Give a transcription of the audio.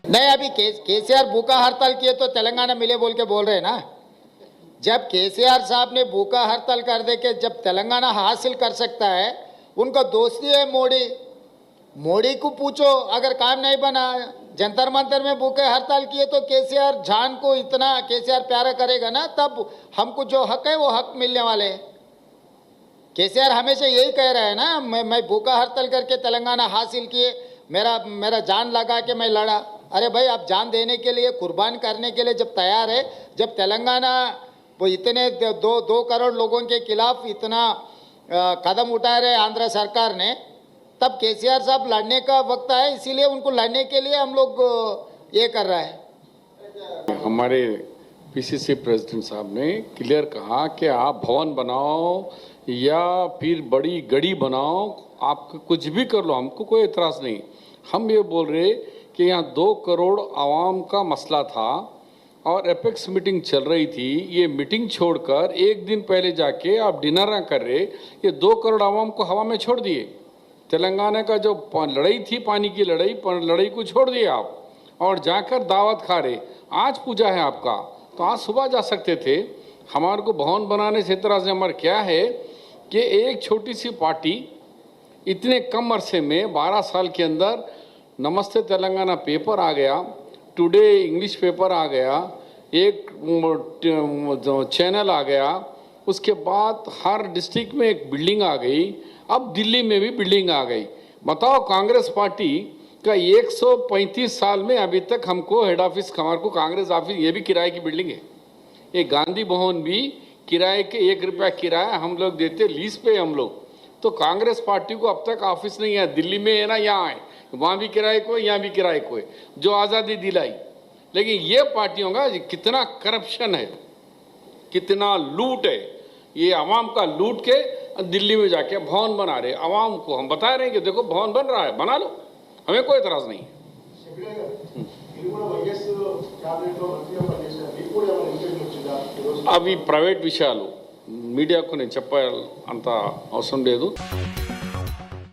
नहीं, अभी केसीआर भूखा हड़ताल किए तो तेलंगाना मिले बोल के बोल रहे हैं ना। जब केसीआर साहब ने भूखा हड़ताल कर दे के जब तेलंगाना हासिल कर सकता है, उनका दोस्ती है मोदी को पूछो, अगर काम नहीं बना जंतर मंतर में भूखे हड़ताल किए तो केसीआर जान को इतना केसीआर प्यारा करेगा ना, तब हमको जो हक है वो हक मिलने वाले हैं। केसीआर हमेशा यही कह रहा है ना, मैं भूखा हड़ताल करके तेलंगाना हासिल किए, मेरा जान लगा के मैं लड़ा। अरे भाई, आप जान देने के लिए, कुर्बान करने के लिए जब तैयार है, जब तेलंगाना वो इतने दो करोड़ लोगों के खिलाफ इतना कदम उठा रहे आंध्र सरकार ने, तब केसीआर साहब लड़ने का वक्त है, इसीलिए उनको लड़ने के लिए हम लोग ये कर रहा है। हमारे पीसीसी प्रेसिडेंट साहब ने क्लियर कहा कि आप भवन बनाओ या फिर बड़ी गड़ी बनाओ, आप कुछ भी कर लो, हमको कोई एतराज़ नहीं। हम ये बोल रहे कि यहाँ 2 करोड़ आवाम का मसला था और एपेक्स मीटिंग चल रही थी। ये मीटिंग छोड़कर एक दिन पहले जाके आप डिनर ना कर रहे, ये 2 करोड़ आवाम को हवा में छोड़ दिए। तेलंगाना का जो लड़ाई थी, पानी की लड़ाई को छोड़ दिए आप और जाकर दावत खा रहे। आज पूजा है आपका, तो आज सुबह जा सकते थे। हमारे को भवन बनाने से तरह से हमारा क्या है कि एक छोटी सी पार्टी इतने कम अरसे में 12 साल के अंदर नमस्ते तेलंगाना पेपर आ गया, टुडे इंग्लिश पेपर आ गया, एक चैनल आ गया, उसके बाद हर डिस्ट्रिक्ट में एक बिल्डिंग आ गई, अब दिल्ली में भी बिल्डिंग आ गई। बताओ, कांग्रेस पार्टी का 135 साल में अभी तक हमको हेड ऑफिस, हमारे को कांग्रेस ऑफिस ये भी किराए की बिल्डिंग है। ये गांधी भवन भी किराए के 1 रुपया किराया हम लोग देते, लीज पे हम लोग। तो कांग्रेस पार्टी को अब तक ऑफिस नहीं है, दिल्ली में है ना, यहाँ है, वहाँ भी किराए को, यहाँ भी किराए को है, जो आज़ादी दिलाई। लेकिन ये पार्टियों का कितना करप्शन है, कितना लूट है, ये आवाम का लूट के दिल्ली में जाके भवन बना रहे। आवाम को हम बता रहे हैं कि देखो भवन बन रहा है, बना लो, हमें कोई एतराज़ नहीं है। అవి ప్రైవేట్ విషయాలు, మీడియాకు నేను చెప్పాలి అంత అవసరం లేదు।